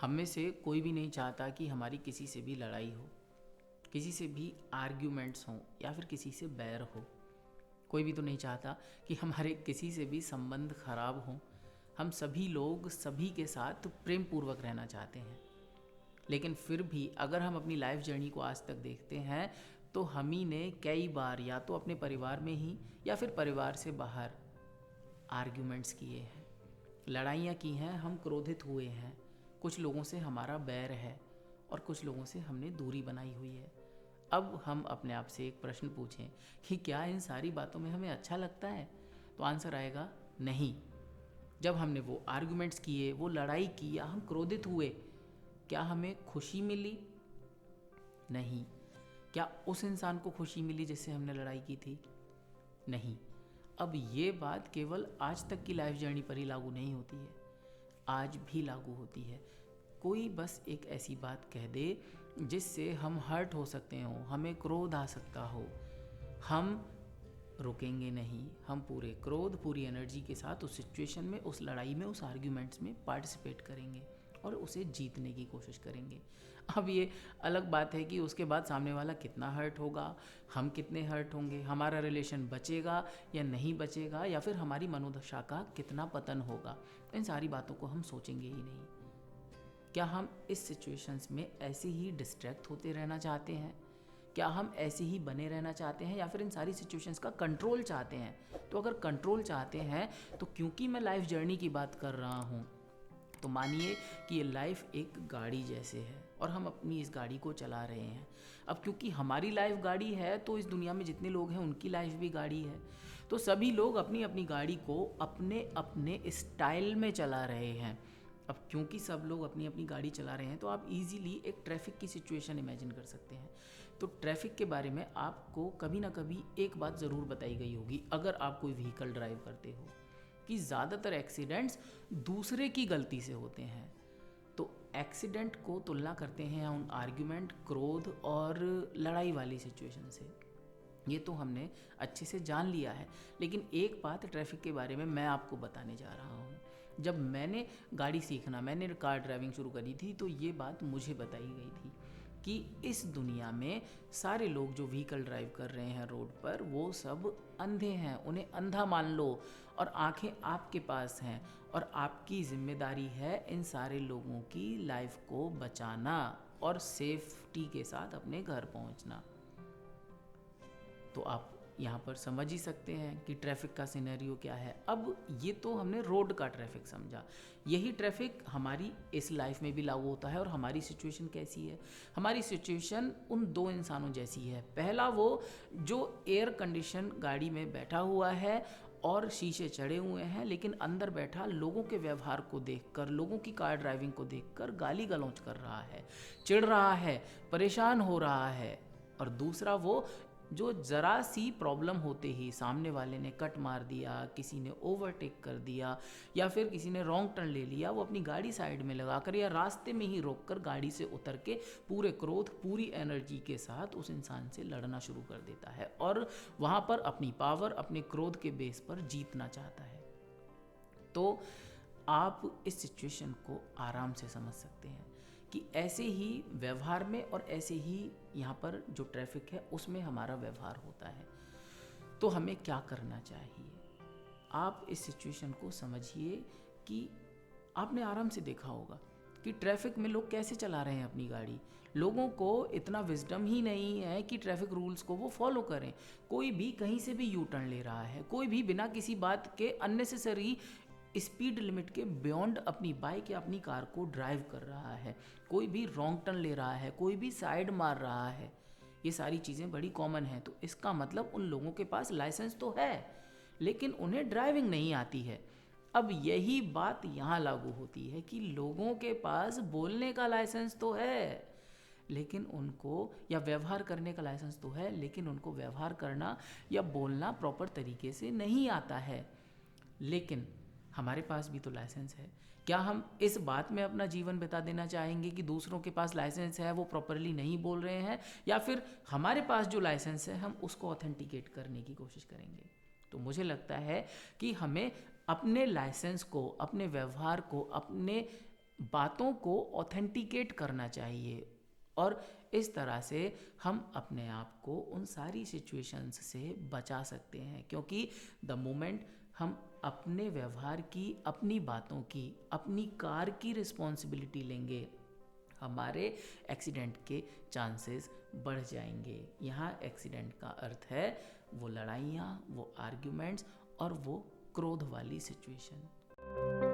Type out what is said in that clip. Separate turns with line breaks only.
हम में से कोई भी नहीं चाहता कि हमारी किसी से भी लड़ाई हो, किसी से भी आर्ग्यूमेंट्स हों या फिर किसी से बैर हो। कोई भी तो नहीं चाहता कि हमारे किसी से भी संबंध खराब हों। हम सभी लोग सभी के साथ प्रेम पूर्वक रहना चाहते हैं। लेकिन फिर भी अगर हम अपनी लाइफ जर्नी को आज तक देखते हैं तो हम ही ने कई बार या तो अपने परिवार में ही या फिर परिवार से बाहर आर्ग्यूमेंट्स किए हैं, लड़ाइयाँ की हैं, हम क्रोधित हुए हैं, कुछ लोगों से हमारा बैर है और कुछ लोगों से हमने दूरी बनाई हुई है। अब हम अपने आप से एक प्रश्न पूछें कि क्या इन सारी बातों में हमें अच्छा लगता है? तो आंसर आएगा नहीं। जब हमने वो आर्गुमेंट्स किए, वो लड़ाई की या हम क्रोधित हुए, क्या हमें खुशी मिली? नहीं। क्या उस इंसान को खुशी मिली जिससे हमने लड़ाई की थी? नहीं। अब ये बात केवल आज तक की लाइफ जर्नी पर ही लागू नहीं होती है, आज भी लागू होती है। कोई बस एक ऐसी बात कह दे जिससे हम हर्ट हो सकते हो, हमें क्रोध आ सकता हो, हम रुकेंगे नहीं। हम पूरे क्रोध, पूरी एनर्जी के साथ उस सिचुएशन में, उस लड़ाई में, उस आर्ग्यूमेंट्स में पार्टिसिपेट करेंगे और उसे जीतने की कोशिश करेंगे। अब ये अलग बात है कि उसके बाद सामने वाला कितना हर्ट होगा, हम कितने हर्ट होंगे, हमारा रिलेशन बचेगा या नहीं बचेगा, या फिर हमारी मनोदशा का कितना पतन होगा। इन सारी बातों को हम सोचेंगे ही नहीं। क्या हम इस सिचुएशंस में ऐसे ही डिस्ट्रैक्ट होते रहना चाहते हैं? क्या हम ऐसे ही बने रहना चाहते हैं या फिर इन सारी सिचुएशंस का कंट्रोल चाहते हैं? तो अगर कंट्रोल चाहते हैं तो क्योंकि मैं लाइफ जर्नी की बात कर रहा हूँ, तो मानिए कि ये लाइफ एक गाड़ी जैसे है और हम अपनी इस गाड़ी को चला रहे हैं। अब क्योंकि हमारी लाइफ गाड़ी है तो इस दुनिया में जितने लोग हैं उनकी लाइफ भी गाड़ी है। तो सभी लोग अपनी अपनी गाड़ी को अपने अपने स्टाइल में चला रहे हैं। अब क्योंकि सब लोग अपनी अपनी गाड़ी चला रहे हैं तो आप इजीली एक ट्रैफिक की सिचुएशन इमेजिन कर सकते हैं। तो ट्रैफिक के बारे में आपको कभी ना कभी एक बात ज़रूर बताई गई होगी अगर आप कोई व्हीकल ड्राइव करते हो, कि ज़्यादातर एक्सीडेंट्स दूसरे की गलती से होते हैं। तो एक्सीडेंट को तुलना करते हैं उन आर्ग्यूमेंट, क्रोध और लड़ाई वाली सिचुएशन से। ये तो हमने अच्छे से जान लिया है। लेकिन एक बात ट्रैफिक के बारे में मैं आपको बताने जा रहा हूँ। जब मैंने गाड़ी सीखना, मैंने कार ड्राइविंग शुरू करी थी, तो ये बात मुझे बताई गई थी कि इस दुनिया में सारे लोग जो व्हीकल ड्राइव कर रहे हैं रोड पर, वो सब अंधे हैं, उन्हें अंधा मान लो। और आंखें आपके पास हैं और आपकी जिम्मेदारी है इन सारे लोगों की लाइफ को बचाना और सेफ्टी के साथ अपने घर पहुंचना। तो आप यहाँ पर समझ ही सकते हैं कि ट्रैफिक का सिनेरियो क्या है। अब ये तो हमने रोड का ट्रैफिक समझा, यही ट्रैफिक हमारी इस लाइफ में भी लागू होता है। और हमारी सिचुएशन कैसी है? हमारी सिचुएशन उन दो इंसानों जैसी है। पहला वो जो एयर कंडीशन गाड़ी में बैठा हुआ है और शीशे चढ़े हुए हैं, लेकिन अंदर बैठा लोगों के व्यवहार को देखकर, लोगों की कार ड्राइविंग को देखकर गाली गलौज कर रहा है, चिढ़ रहा है, परेशान हो रहा है। और दूसरा वो जो ज़रा सी प्रॉब्लम होते ही सामने वाले ने कट मार दिया, किसी ने ओवरटेक कर दिया या फिर किसी ने रॉन्ग टर्न ले लिया, वो अपनी गाड़ी साइड में लगाकर या रास्ते में ही रोककर गाड़ी से उतर के पूरे क्रोध, पूरी एनर्जी के साथ उस इंसान से लड़ना शुरू कर देता है और वहाँ पर अपनी पावर, अपने क्रोध के बेस पर जीतना चाहता है। तो आप इस सिचुएशन को आराम से समझ सकते हैं कि ऐसे ही व्यवहार में और ऐसे ही यहाँ पर जो ट्रैफिक है उसमें हमारा व्यवहार होता है। तो हमें क्या करना चाहिए? आप इस सिचुएशन को समझिए कि आपने आराम से देखा होगा कि ट्रैफिक में लोग कैसे चला रहे हैं अपनी गाड़ी। लोगों को इतना विजडम ही नहीं है कि ट्रैफिक रूल्स को वो फॉलो करें। कोई भी कहीं से भी यू टर्न ले रहा है, कोई भी बिना किसी बात के अननेसेसरी स्पीड लिमिट के बियॉन्ड अपनी बाइक या अपनी कार को ड्राइव कर रहा है, कोई भी रॉन्ग टर्न ले रहा है, कोई भी साइड मार रहा है। ये सारी चीज़ें बड़ी कॉमन हैं। तो इसका मतलब उन लोगों के पास लाइसेंस तो है लेकिन उन्हें ड्राइविंग नहीं आती है। अब यही बात यहाँ लागू होती है कि लोगों के पास बोलने का लाइसेंस तो है लेकिन उनको, या व्यवहार करने का लाइसेंस तो है लेकिन उनको व्यवहार करना या बोलना प्रॉपर तरीके से नहीं आता है। लेकिन हमारे पास भी तो लाइसेंस है। क्या हम इस बात में अपना जीवन बिता देना चाहेंगे कि दूसरों के पास लाइसेंस है वो प्रॉपरली नहीं बोल रहे हैं, या फिर हमारे पास जो लाइसेंस है हम उसको ऑथेंटिकेट करने की कोशिश करेंगे? तो मुझे लगता है कि हमें अपने लाइसेंस को, अपने व्यवहार को, अपने बातों को ऑथेंटिकेट करना चाहिए। और इस तरह से हम अपने आप को उन सारी सिचुएशंस से बचा सकते हैं, क्योंकि द मोमेंट हम अपने व्यवहार की, अपनी बातों की, अपनी कार की रिस्पॉन्सिबिलिटी लेंगे, हमारे एक्सीडेंट के चांसेस बढ़ जाएंगे। यहाँ एक्सीडेंट का अर्थ है वो लड़ाइयाँ, वो आर्ग्यूमेंट्स और वो क्रोध वाली सिचुएशन।